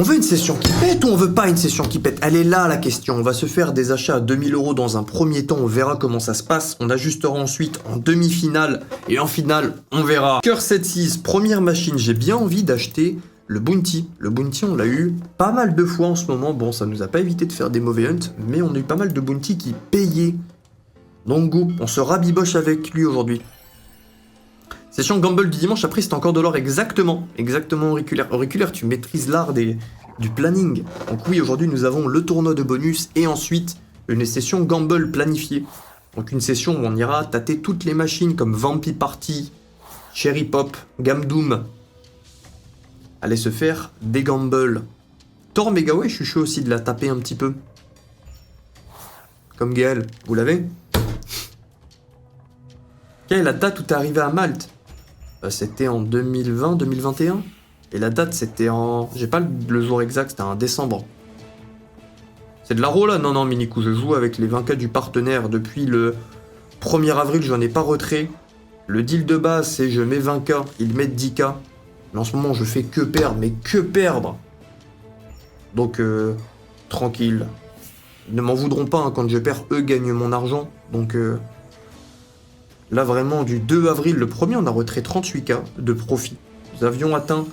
On veut une session qui pète ou on veut pas une session qui pète? Elle est là la question. On va se faire des achats à 2000 € dans un premier temps, on verra comment ça se passe. On ajustera ensuite en demi-finale et en finale, on verra. Cœur 7-6, première machine, j'ai bien envie d'acheter le Bounty. Le Bounty, on l'a eu pas mal de fois en ce moment. Bon, ça nous a pas évité de faire des mauvais hunts, mais on a eu pas mal de Bounty qui payaient. Donc go, on se rabiboche avec lui aujourd'hui. Session Gamble du dimanche, après c'est encore de l'or exactement auriculaire. Auriculaire, tu maîtrises l'art du planning. Donc oui, aujourd'hui nous avons le tournoi de bonus et ensuite une session Gamble planifiée. Donc une session où on ira tâter toutes les machines comme Vampy Party, Cherry Pop, Gamdoom. Allez se faire des Gamble. Thor Megaway, je suis chaud aussi de la taper un petit peu. Comme Gaël, vous l'avez? Quelle est la date où t'es arrivé à Malte? C'était en 2020-2021. Et la date, c'était en... J'ai pas le jour exact, c'était en décembre. C'est de l'aro là? Non, non, Minikou, je joue avec les 20K du partenaire. Depuis le 1er avril, je n'en ai pas retrait. Le deal de base, c'est je mets 20K, ils mettent 10K. Mais en ce moment, je fais que perdre, mais que perdre. Donc, tranquille. Ils ne m'en voudront pas, hein, quand je perds, eux gagnent mon argent. Donc, là, vraiment, du 2 avril, le 1er, on a retrait 38K de profit. Nous avions atteint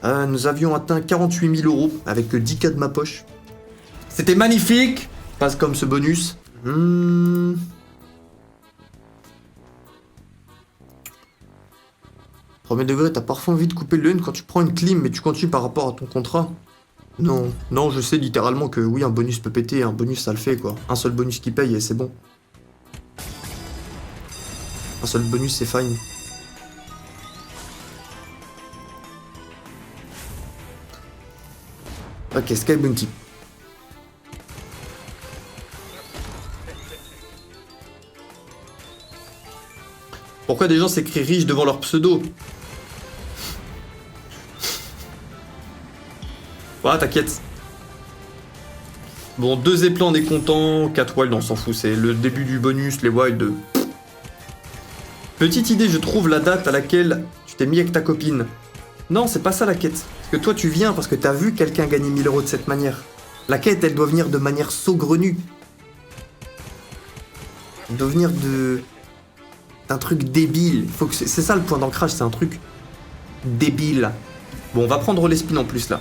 48 000 € avec 10K de ma poche. C'était magnifique. Passe comme ce bonus. Premier degré, t'as parfois envie de couper le N quand tu prends une clim, mais tu continues par rapport à ton contrat. Non, non, je sais littéralement que oui, un bonus peut péter, un bonus ça le fait quoi. Un seul bonus qui paye et c'est bon. Un seul bonus c'est fine. Ok, Sky Bounty. Pourquoi des gens s'écrivent riches devant leur pseudo? Ah, t'inquiète. Bon, 2 éplats, on est content. 4 wilds, on s'en fout. C'est le début du bonus, les wilds. Petite idée, je trouve la date à laquelle tu t'es mis avec ta copine. Non, c'est pas ça la quête. Parce que toi, tu viens parce que t'as vu quelqu'un gagner 1000 € de cette manière. La quête, elle doit venir de manière saugrenue. Elle doit venir d'un truc débile. Faut que c'est ça le point d'ancrage, c'est un truc débile. Bon, on va prendre les spins en plus là.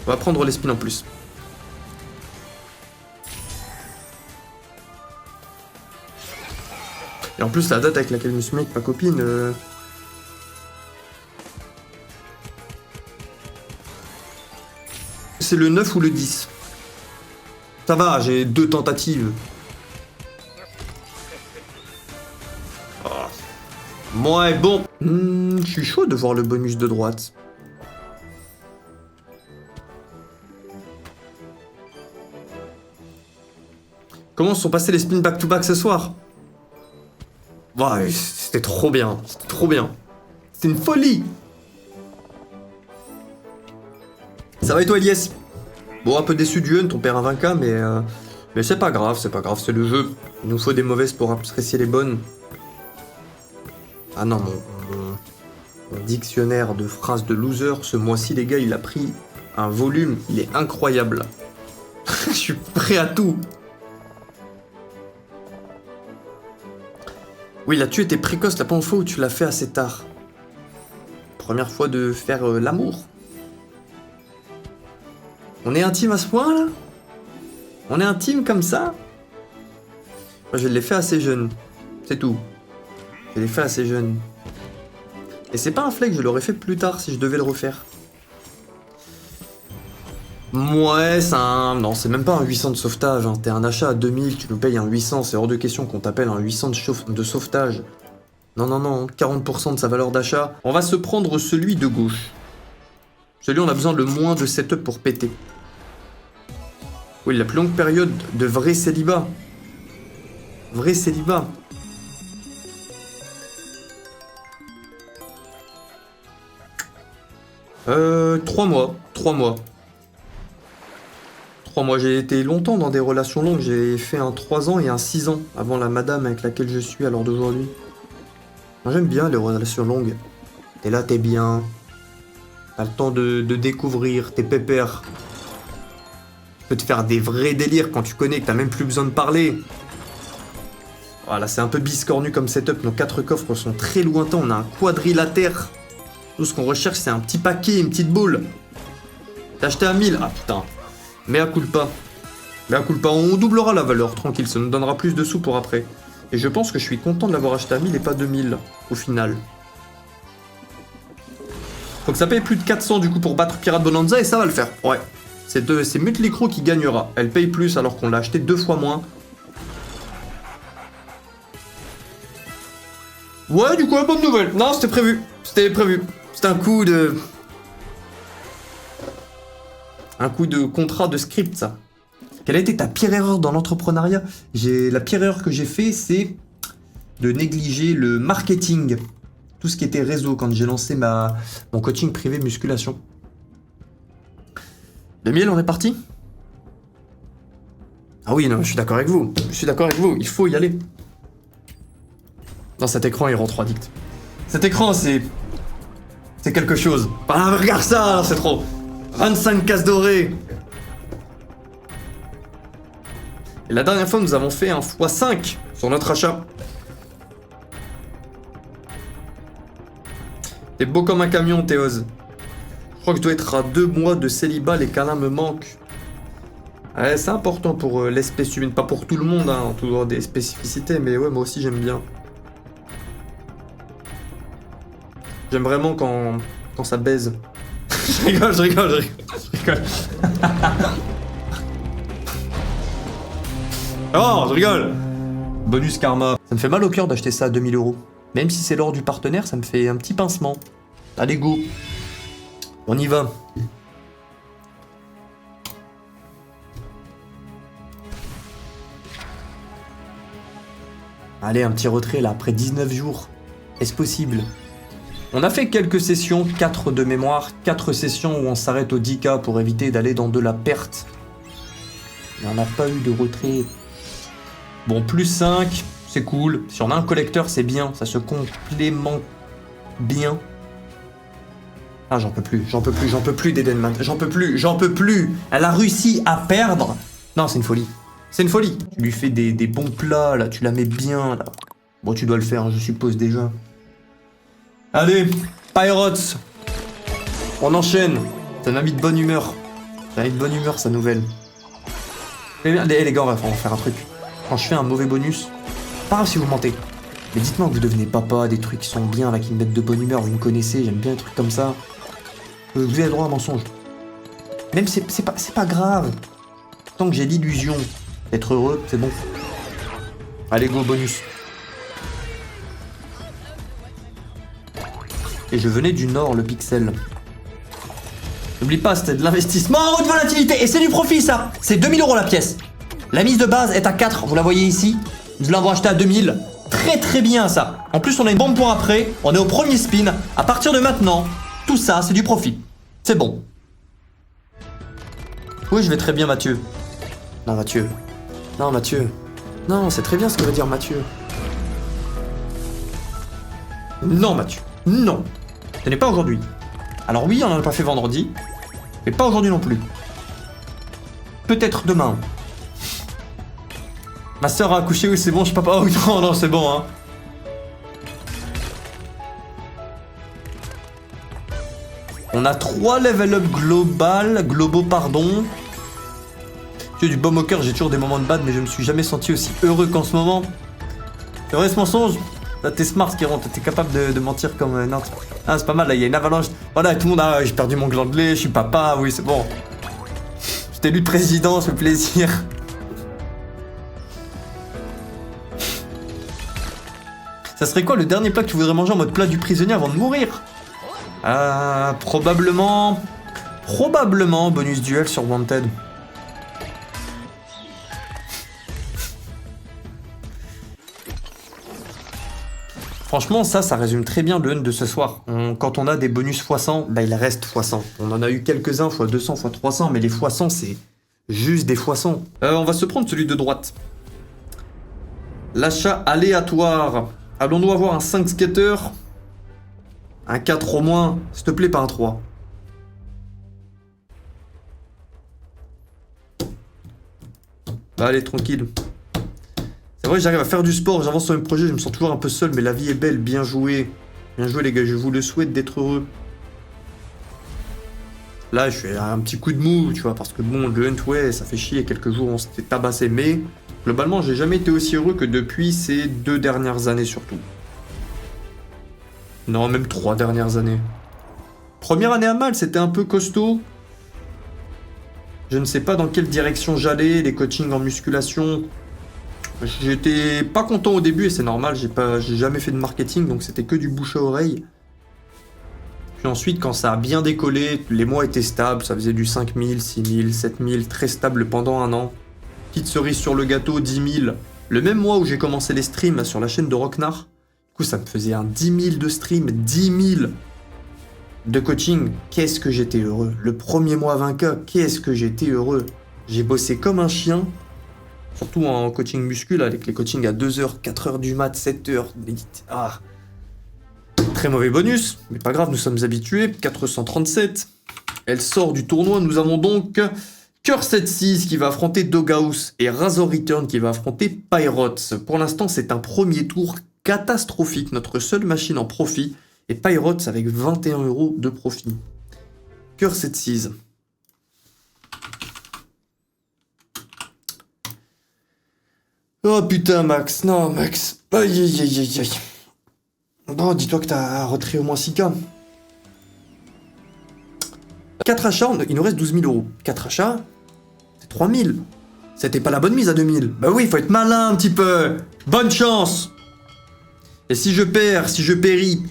On va prendre les spins en plus. Et en plus, la date avec laquelle je me suis mis avec ma copine... C'est le 9 ou le 10. Ça va, j'ai 2 tentatives. Oh. Ouais, bon. Je suis chaud de voir le bonus de droite. Comment se sont passés les spins back-to-back ce soir? Ouais, c'était trop bien. C'était trop bien. C'est une folie. Ça va et toi, Elias? Bon, un peu déçu du hunt, on perd un 20K, mais c'est pas grave, c'est le jeu. Il nous faut des mauvaises pour apprécier les bonnes. Ah non, mon dictionnaire de phrases de loser, ce mois-ci, les gars, il a pris un volume, il est incroyable. Je suis prêt à tout. Oui, là-dessus était précoce la première fois où tu l'as fait assez tard. Première fois de faire l'amour. On est intime à ce point là? On est intime comme ça? Moi, je l'ai fait assez jeune. C'est tout. Je l'ai fait assez jeune. Et c'est pas un flex, je l'aurais fait plus tard si je devais le refaire. Ouais, c'est un... Non, c'est même pas un 800 de sauvetage. Hein. T'es un achat à 2000, tu nous payes un 800. C'est hors de question qu'on t'appelle un 800 de sauvetage. Non, non, non. 40% de sa valeur d'achat. On va se prendre celui de gauche. Celui on a besoin le moins de setup pour péter. Oui, la plus longue période de vrai célibat. Vrai célibat. Euh... 3 mois. 3 mois. 3 mois. J'ai été longtemps dans des relations longues. J'ai fait un 3 ans et un 6 ans avant la madame avec laquelle je suis à l'heure d'aujourd'hui. Moi, j'aime bien les relations longues. T'es là, t'es bien. T'as le temps de découvrir tes pépères. Tu peux te faire des vrais délires quand tu connais, que t'as même plus besoin de parler. Voilà, c'est un peu biscornu comme setup. Nos 4 coffres sont très lointains. On a un quadrilatère. Tout ce qu'on recherche, c'est un petit paquet, une petite boule. T'as acheté à 1000. Ah putain. Mea culpa. Mea culpa. On doublera la valeur, tranquille. Ça nous donnera plus de sous pour après. Et je pense que je suis content de l'avoir acheté à 1000 et pas 2000 au final. Faut que ça paye plus de 400 du coup pour battre Pirate Bonanza et ça va le faire. Ouais. C'est Mötley Crüe qui gagnera. Elle paye plus alors qu'on l'a acheté 2 fois moins. Ouais, du coup, bonne nouvelle. Non, c'était prévu. C'était prévu. C'était un coup de contrat de script, ça. Quelle a été ta pire erreur dans l'entrepreneuriat? La pire erreur que j'ai fait, c'est de négliger le marketing. Tout ce qui était réseau quand j'ai lancé mon coaching privé musculation. 2000, on est parti? Ah oui, non, je suis d'accord avec vous. Je suis d'accord avec vous, il faut y aller. Non, cet écran, il rend trop addict. Cet écran, c'est quelque chose. Ah, regarde ça, c'est trop. 25 cases dorées. Et la dernière fois, nous avons fait un x5 sur notre achat. T'es beau comme un camion, Théose. Je crois que je dois être à 2 mois de célibat, les câlins me manquent. Ouais, c'est important pour l'espèce humaine, pas pour tout le monde, hein, toujours des spécificités, mais ouais, moi aussi j'aime bien. J'aime vraiment quand ça baise. Je rigole. Oh, je rigole. Bonus karma. Ça me fait mal au cœur d'acheter ça à 2000 €. Même si c'est l'or du partenaire, ça me fait un petit pincement. Allez, go. On y va. Allez, un petit retrait là, après 19 jours. Est-ce possible? On a fait quelques sessions, 4 de mémoire, 4 sessions où on s'arrête au 10K pour éviter d'aller dans de la perte. Mais on n'a pas eu de retrait. Bon, plus 5, c'est cool. Si on a un collecteur, c'est bien, ça se complémente bien. Ah, j'en peux plus d'Edenman, j'en peux plus. Elle a réussi à perdre. Non, c'est une folie. C'est une folie. Tu lui fais des bons plats, là, tu la mets bien, là. Bon, tu dois le faire, je suppose déjà. Allez, Pirates. On enchaîne. Ça m'a mis de bonne humeur. Ça m'a mis de bonne humeur, sa nouvelle. Les gars, on va faire un truc. Quand je fais un mauvais bonus, pas grave si vous mentez. Mais dites-moi que vous devenez papa, des trucs qui sont bien, là, qui me mettent de bonne humeur, vous me connaissez, j'aime bien les trucs comme ça. Vous avez le droit à un mensonge. Même c'est pas grave. Tant que j'ai l'illusion d'être heureux, c'est bon. Allez, go, bonus. Et je venais du Nord, le pixel. N'oublie pas, c'était de l'investissement en haute volatilité. Et c'est du profit, ça. C'est 2000 € la pièce. La mise de base est à 4, vous la voyez ici. Nous l'avons acheté à 2000. Très très bien, ça. En plus, on a une bombe pour après. On est au premier spin. À partir de maintenant, tout ça, c'est du profit. C'est bon. Oui, je vais très bien, Mathieu. Non, Mathieu. Non, Mathieu. Non, c'est très bien ce que veut dire Mathieu. Non, Mathieu. Non. Ce n'est pas aujourd'hui. Alors oui, on n'en a pas fait vendredi. Mais pas aujourd'hui non plus. Peut-être demain. Ma soeur a accouché, oui, c'est bon, je suis papa. Oh non, c'est bon, hein. On a 3 level up globaux, pardon. J'ai du baume au cœur, j'ai toujours des moments de bad, mais je me suis jamais senti aussi heureux qu'en ce moment. C'est vrai ce mensonge? Là, t'es smart, Kéron, t'es capable de mentir comme... non, ah, c'est pas mal, là, il y a une avalanche. Voilà, tout le monde a... j'ai perdu mon gland de lait, je suis papa, oui, c'est bon. J'étais élu de président, ça fait plaisir. Ça serait quoi le dernier plat que tu voudrais manger en mode plat du prisonnier avant de mourir? Probablement bonus duel sur Wanted. Franchement, ça résume très bien le hunt de ce soir. Quand on a des bonus x100, bah il reste x100. On en a eu quelques-uns, x200, x300, mais les x100, c'est juste des x100. On va se prendre celui de droite. L'achat aléatoire. Allons-nous avoir un 5 skater? Un 4 au moins, s'il te plaît, pas un 3. Bah allez, tranquille. C'est vrai, j'arrive à faire du sport, j'avance sur mes projets, je me sens toujours un peu seul, mais la vie est belle, bien joué. Bien joué les gars, je vous le souhaite d'être heureux. Là, je fais un petit coup de mou, tu vois, parce que bon, le hunt, ouais, ça fait chier, quelques jours on s'était tabassé, mais globalement, j'ai jamais été aussi heureux que depuis ces 2 dernières années surtout. Non, même 3 dernières années. Première année à Mal, c'était un peu costaud. Je ne sais pas dans quelle direction j'allais, les coachings en musculation. J'étais pas content au début et c'est normal, j'ai jamais fait de marketing, donc c'était que du bouche à oreille. Puis ensuite, quand ça a bien décollé, les mois étaient stables, ça faisait du 5000, 6000, 7000, très stable pendant un an. Petite cerise sur le gâteau, 10 000. Le même mois où j'ai commencé les streams sur la chaîne de Rocknar, du coup ça me faisait un 10 000 de stream, 10 000 de coaching. Qu'est-ce que j'étais heureux. Le premier mois à 20K, qu'est-ce que j'étais heureux. J'ai bossé comme un chien, surtout en coaching muscul, avec les coachings à 2h, 4h du mat, 7h. Ah. Très mauvais bonus, mais pas grave, nous sommes habitués. 437. Elle sort du tournoi. Nous avons donc Curse76 qui va affronter Doghouse et Razor Return qui va affronter Pyrots. Pour l'instant, c'est un premier tour catastrophique. Notre seule machine en profit et Pyrots avec 21 € de profit. Curse76. Oh putain, Max. Non, Max. Aïe, aïe, aïe, aïe, aïe. Bon, dis-toi que t'as retrait au moins 6K. 4 achats, il nous reste 12 000 €. 4 achats, c'est 3 000. C'était pas la bonne mise à 2 000. Bah oui, faut être malin un petit peu. Bonne chance. Et si je perds, si je péris,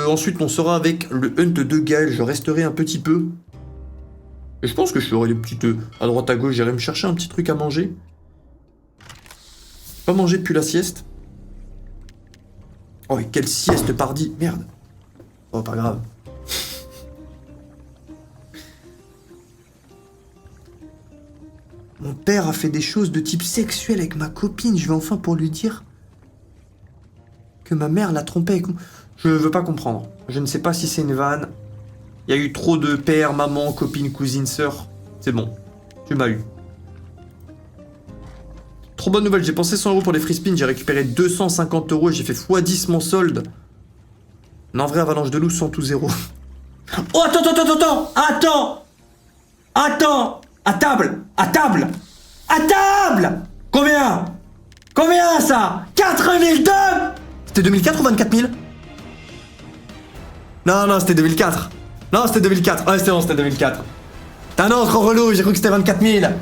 ensuite on sera avec le hunt de Gaël. Je resterai un petit peu. Et je pense que je ferai des petites... à droite à gauche, j'irai me chercher un petit truc à manger. Pas manger depuis la sieste. Oh, et quelle sieste pardi. Merde. Oh, pas grave. Mon père a fait des choses de type sexuel avec ma copine. Je vais enfin pour lui dire que ma mère l'a trompé avec moi. Je veux pas comprendre. Je ne sais pas si c'est une vanne. Il y a eu trop de père, maman, copine, cousine, sœur. C'est bon. Tu m'as eu. Trop bonne nouvelle, j'ai pensé 100 € pour les free spins, j'ai récupéré 250 € et j'ai fait x10 mon solde. Non, en vrai, avalanche de loup, 100 ou 0. Oh, attends. À table. Combien ça? 4002. C'était 2004 ou 24 000? Non, c'était 2004. Non, c'était 2004. Ouais, c'est bon, c'était 2004. T'as non, trop relou, j'ai cru que c'était 24 000.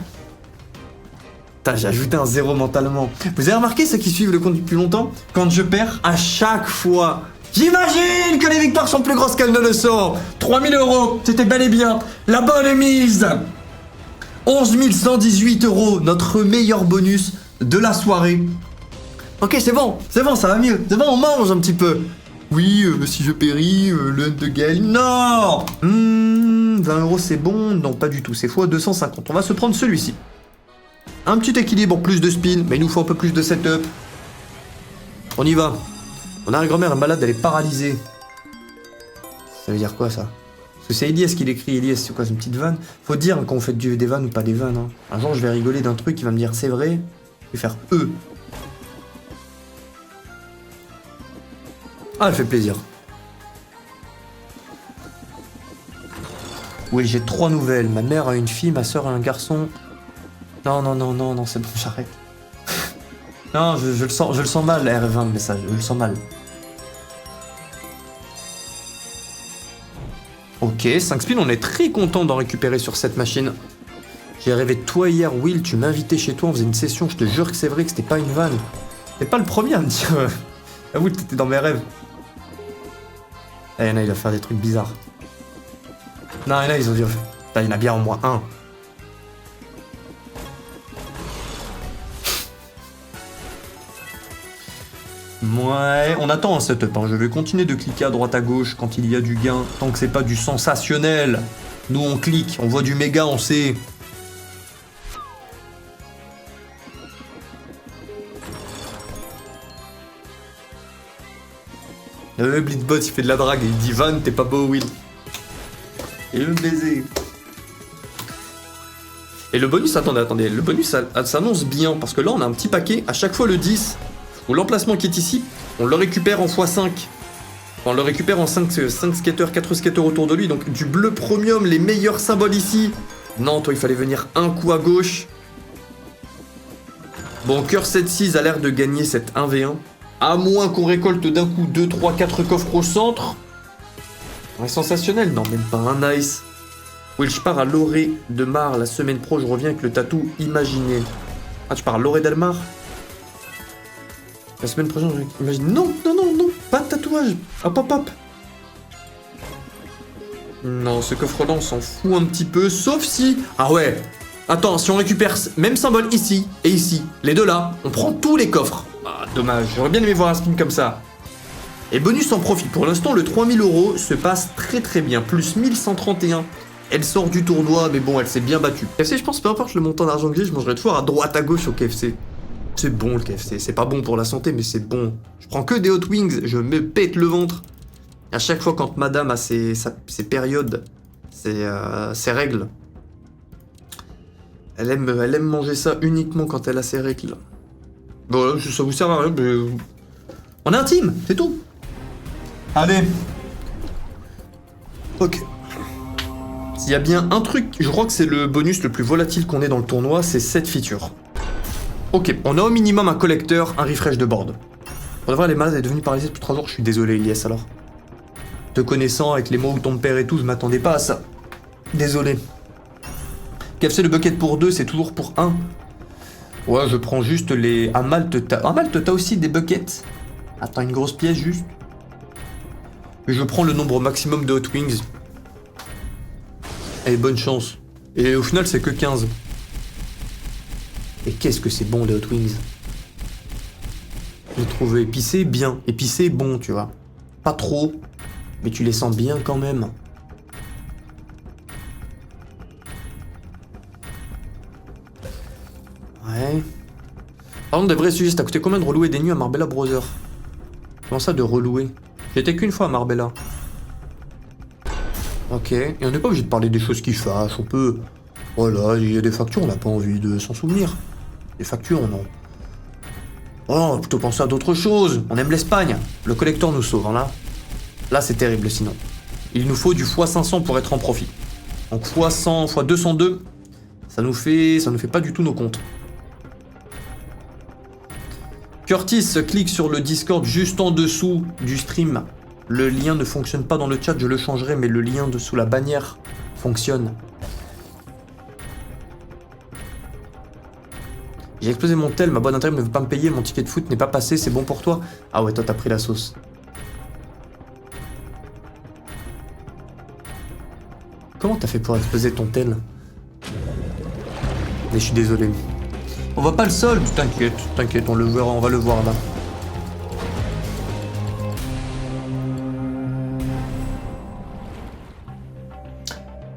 Putain, j'ai ajouté un 0 mentalement. Vous avez remarqué, ceux qui suivent le compte depuis longtemps, quand je perds, à chaque fois, j'imagine que les victoires sont plus grosses qu'elles ne le sont. 3 000 €, c'était bel et bien la bonne mise. 11 118 €, notre meilleur bonus de la soirée. Ok, c'est bon, ça va mieux. C'est bon, on mange un petit peu. Oui, si je péris, le hunt de Gaël, non. 20 € c'est bon. Non, pas du tout, c'est x 250. On va se prendre celui-ci. Un petit équilibre, plus de spin, mais il nous faut un peu plus de setup. On y va. On a une grand-mère malade, elle est paralysée. Ça veut dire quoi ça? Parce que c'est Elias qui l'écrit. Elias, c'est quoi, c'est une petite vanne? Faut dire quand on fait des vannes ou pas des vannes. Hein. Un jour je vais rigoler d'un truc, il va me dire c'est vrai. Je vais faire Ah, elle fait plaisir. Oui, j'ai 3 nouvelles. Ma mère a une fille, ma soeur a un garçon. Non, c'est bon, j'arrête. Non, je le sens mal, R20 le message, je le sens mal. Ok, 5 spins, on est très content d'en récupérer sur cette machine. J'ai rêvé de toi hier, Will, tu m'invitais chez toi, on faisait une session, je te jure que c'est vrai que c'était pas une vanne. T'es pas le premier à me dire... Avoue, t'étais dans mes rêves. Là, il va faire des trucs bizarres. Non, là, ils ont dit... Là, il y en a bien au moins un. Ouais, on attend un setup, hein. Je vais continuer de cliquer à droite à gauche quand il y a du gain, tant que c'est pas du sensationnel. Nous on clique, on voit du méga, on sait. Blitzbot il fait de la drague, il dit Van, t'es pas beau Will. Et le baiser. Et le bonus, attendez, le bonus ça s'annonce bien, parce que là on a un petit paquet, à chaque fois le 10, ou l'emplacement qui est ici, on le récupère en x5. Enfin, on le récupère en 5 skaters, 4 skaters autour de lui, donc du bleu premium, les meilleurs symboles ici. Non, toi il fallait venir un coup à gauche. Bon, Cœur 7-6 a l'air de gagner cette 1v1. À moins qu'on récolte d'un coup 2, 3, 4 coffres au centre. Ouais, sensationnel, non, même pas un nice. Oui, je pars à Loré de Mar la semaine pro, je reviens avec le tatou imaginé. Ah, tu pars à Loré del Mar? La semaine prochaine, j'imagine. Non, non, non, non, pas de tatouage. Hop, hop, hop. Non, ce coffre-là, on s'en fout un petit peu, sauf si... Ah ouais. Attends, si on récupère même symbole ici et ici, les deux là, on prend tous les coffres. Ah, dommage, j'aurais bien aimé voir un spin comme ça. Et bonus en profit. Pour l'instant, le 3000 € se passe très très bien. Plus 1131. Elle sort du tournoi, mais bon, elle s'est bien battue. KFC, je pense, peu importe le montant d'argent que j'ai, je mangerai toujours à droite, à gauche au KFC. C'est bon le KFC, c'est pas bon pour la santé, mais c'est bon. Je prends que des hot wings, je me pète le ventre. À chaque fois quand madame a ses périodes, ses règles, elle aime manger ça uniquement quand elle a ses règles. Bon, ça vous sert à rien, mais... On est intime, c'est tout. Allez. Ok. S'il y a bien un truc, je crois que c'est le bonus le plus volatile qu'on ait dans le tournoi, c'est cette feature. Ok, on a au minimum un collecteur, un refresh de board. Pour de vrai, les malades est devenu paralysé depuis 3 jours, je suis désolé, Elias, alors. Te connaissant, avec les mots de ton père et tout, je m'attendais pas à ça. Désolé. KFC, le bucket pour 2, c'est toujours pour 1. Ouais, je prends juste les... À Malte, t'as aussi des buckets. Attends, une grosse pièce, juste. Et je prends le nombre maximum de Hot Wings. Et bonne chance. Et au final, c'est que 15. Et qu'est-ce que c'est bon, les Hot Wings. J'ai trouvé épicé bien. Épicé bon, tu vois. Pas trop, mais tu les sens bien quand même. Ouais. Par contre, des vrais sujets, ça t'a coûté combien de relouer des nuits à Marbella Brother? Comment ça de relouer? J'étais qu'une fois à Marbella. Ok, et on n'est pas obligé de parler des choses qui fâchent, on peut... Voilà, il y a des factures, on n'a pas envie de s'en souvenir. Des factures, non. Oh, on va plutôt penser à d'autres choses. On aime l'Espagne. Le collecteur nous sauve, hein, là. Là, c'est terrible, sinon. Il nous faut du x500 pour être en profit. Donc x100, x202, ça nous fait pas du tout nos comptes. Curtis clique sur le Discord juste en dessous du stream. Le lien ne fonctionne pas dans le chat, je le changerai, mais le lien dessous la bannière fonctionne. J'ai explosé mon tel, ma boîte d'intérim ne veut pas me payer, mon ticket de foot n'est pas passé, c'est bon pour toi? Ah ouais, toi t'as pris la sauce. Comment t'as fait pour exploser ton tel? Mais je suis désolé. On va pas le solde, t'inquiète, on le verra, on va le voir là.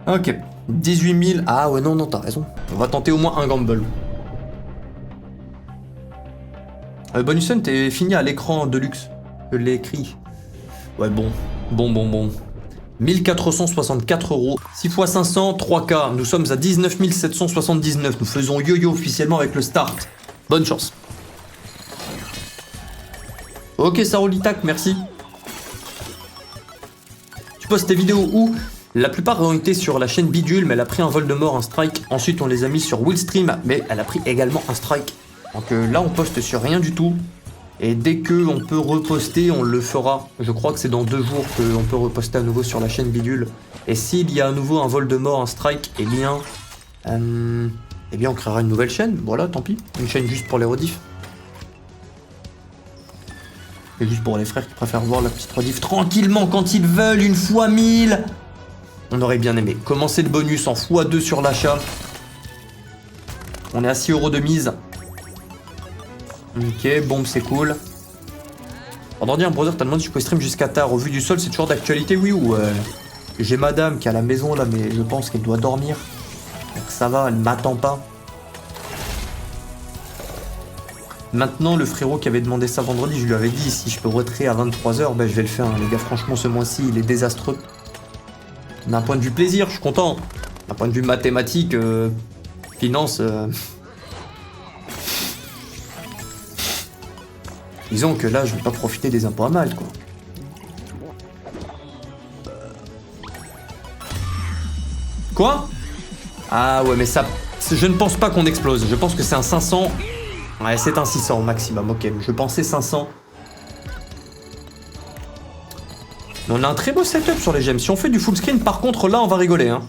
Ok, 18 000, ah ouais non, t'as raison. On va tenter au moins un gamble. Bonusen, t'es fini à l'écran de luxe. Je l'ai écrit. Ouais, bon. 1464 €. 6 x 500, 3K. Nous sommes à 19 779. Nous faisons yo-yo officiellement avec le start. Bonne chance. Ok, Sarolitac, merci. Tu postes tes vidéos où? La plupart ont été sur la chaîne Bidule, mais elle a pris un Voldemort, un strike. Ensuite, on les a mis sur Willstream, mais elle a pris également un strike. Donc là, on poste sur rien du tout. Et dès que on peut reposter, on le fera. Je crois que c'est dans 2 jours qu'on peut reposter à nouveau sur la chaîne Bidule. Et s'il y a à nouveau un Voldemort, un strike, eh bien, on créera une nouvelle chaîne. Voilà, tant pis. Une chaîne juste pour les rediffs. Et juste pour les frères qui préfèrent voir la petite rediff tranquillement quand ils veulent, une fois 1000. On aurait bien aimé. Commencer le bonus en x2 sur l'achat. On est à 6 € de mise. Ok, bombe, c'est cool. Vendredi, un brother t'a demandé si je pouvais stream jusqu'à tard. Au vu du sol, c'est toujours d'actualité, oui ou j'ai madame qui est à la maison là, mais je pense qu'elle doit dormir. Donc ça va, elle m'attend pas. Maintenant, le frérot qui avait demandé ça vendredi, je lui avais dit si je peux retrait à 23 h, ben je vais le faire. Hein. Les gars, franchement, ce mois-ci, il est désastreux. D'un point de vue plaisir, je suis content. D'un point de vue mathématique, Finance... Disons que là, je vais pas profiter des impôts à Malte, quoi. Quoi? Ah ouais, mais ça... Je ne pense pas qu'on explose. Je pense que c'est un 500. Ouais, c'est un 600 au maximum. Ok, je pensais 500. Mais on a un très beau setup sur les gemmes. Si on fait du full screen, par contre, là, on va rigoler. Hein.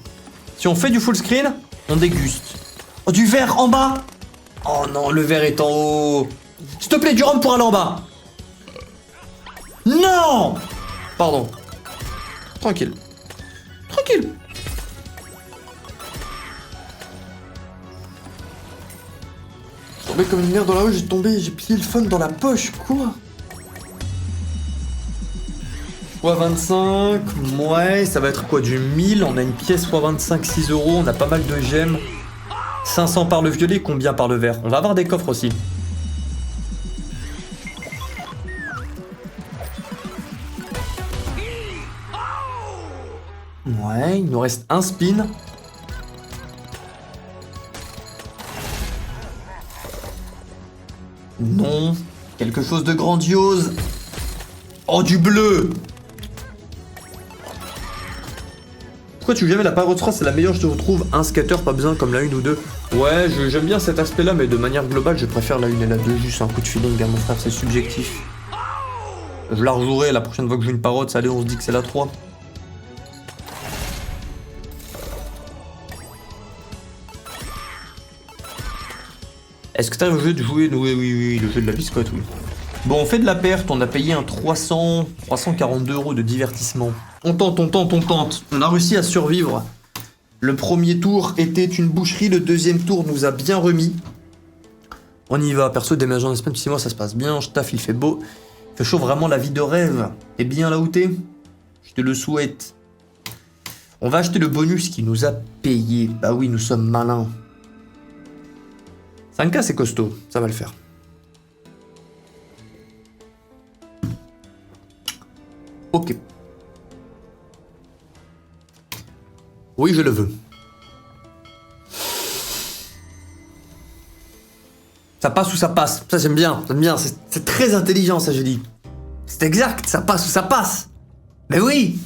Si on fait du full screen, on déguste. Oh, du verre en bas. Oh non, le verre est en haut. S'il te plaît, du rhum pour aller en bas. Non. Pardon. Tranquille. Tranquille. Je suis tombé comme une merde dans la rue, j'ai plié le phone dans la poche, quoi. x25, ouais, ça va être quoi, du 1000, on a une pièce x25, 6 €, on a pas mal de gemmes. 500 par le violet, combien par le vert? On va avoir des coffres aussi. Ouais, il nous reste un spin. Non, quelque chose de grandiose. Oh, du bleu. Pourquoi tu jamais la Pirate Straw, c'est la meilleure, je te retrouve. Un skater, pas besoin comme la 1 ou 2. Ouais, j'aime bien cet aspect-là, mais de manière globale, je préfère la 1 et la 2. Juste un coup de feeling, mon frère, c'est subjectif. Je la rejouerai la prochaine fois que je joue une Pirate, ça allez, on se dit que c'est la 3. Est-ce que t'arrives au jeu de jouer? Oui, le jeu de la biscotte, oui. Bon, on fait de la perte, on a payé un 342 € de divertissement. On tente. On a réussi à survivre. Le premier tour était une boucherie, le deuxième tour nous a bien remis. On y va, perso, déménageant en Espagne, 6 mois, ça se passe bien, je taffe, il fait beau. Il fait chaud, vraiment la vie de rêve. T'es bien là où t'es? Je te le souhaite. On va acheter le bonus qui nous a payé. Bah oui, nous sommes malins. 5K, c'est costaud, ça va le faire. Ok. Oui, je le veux. Ça passe ou ça passe. Ça, j'aime bien. C'est très intelligent, ça, je dis. C'est exact, ça passe ou ça passe. Mais oui.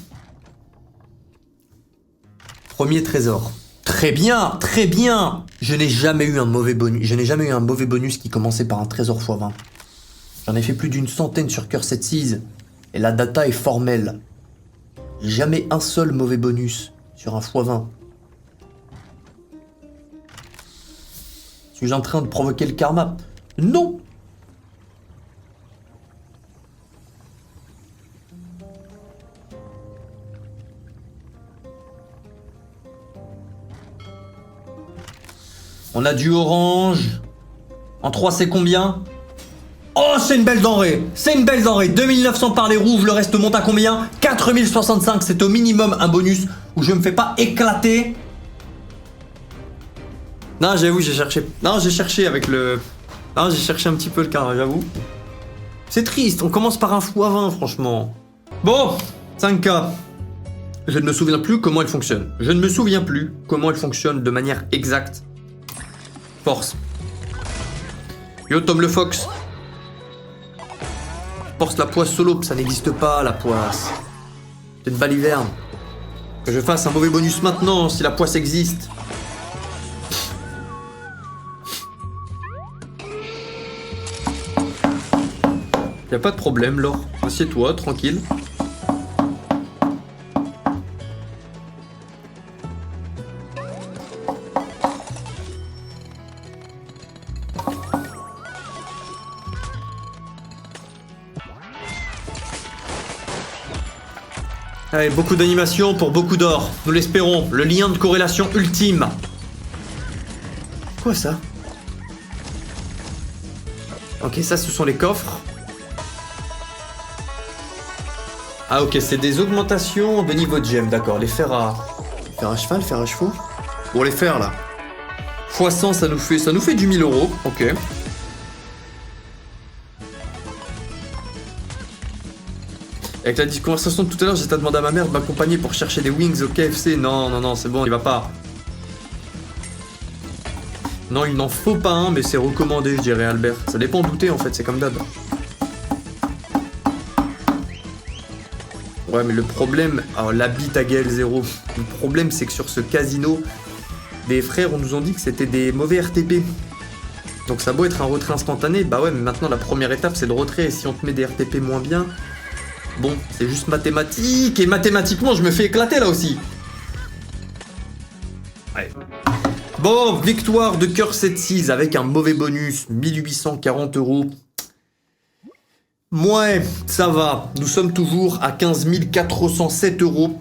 Premier trésor. Très bien, très bien. Je n'ai jamais eu un mauvais bonus. Je n'ai jamais eu un mauvais bonus qui commençait par un trésor x20. J'en ai fait plus d'une centaine sur Cursed Seas. Et la data est formelle. Jamais un seul mauvais bonus sur un x20. Suis-je en train de provoquer le karma? Non. On a du orange. En 3, c'est combien? Oh, c'est une belle denrée. C'est une belle denrée. 2900 par les rouges, le reste monte à combien? 4065, c'est au minimum un bonus où je me fais pas éclater. Non, j'avoue, j'ai cherché. Non, j'ai cherché avec le... Non, j'ai cherché un petit peu le carré, j'avoue. C'est triste, on commence par un x20, franchement. Bon, 5K. Je ne me souviens plus comment elle fonctionne. Je ne me souviens plus comment elle fonctionne de manière exacte. Force. Yo, Tom le Fox. Force la poisse solo, ça n'existe pas, la poisse. C'est une baliverne. Que je fasse un mauvais bonus maintenant, si la poisse existe. Y'a pas de problème, Laure. Assieds-toi, tranquille. Allez, beaucoup d'animation pour beaucoup d'or. Nous l'espérons. Le lien de corrélation ultime. Quoi ça? Ok, ça ce sont les coffres. Ah ok, c'est des augmentations de niveau de gemme, d'accord. Les fers à cheval, fers à chevaux. Bon, les fers là. x100, ça nous fait du 1000 €. Ok. Avec la conversation de tout à l'heure, j'étais à demander à ma mère de m'accompagner pour chercher des wings au KFC. Non, c'est bon, il va pas. Non, il n'en faut pas un, mais c'est recommandé, je dirais, Albert. Ça dépend d'où t'es, en fait, c'est comme d'hab. Ouais, mais le problème... Alors, la bite à Gaël 0. Le problème, c'est que sur ce casino, des frères, on nous ont dit que c'était des mauvais RTP. Donc ça a beau être un retrait instantané, bah ouais, mais maintenant, la première étape, c'est le retrait. Et si on te met des RTP moins bien... Bon, c'est juste mathématique. Et mathématiquement, je me fais éclater, là aussi. Ouais. Bon, victoire de cœur 7-6 avec un mauvais bonus, 1840 €. Ouais, ça va. Nous sommes toujours à 15 407 €.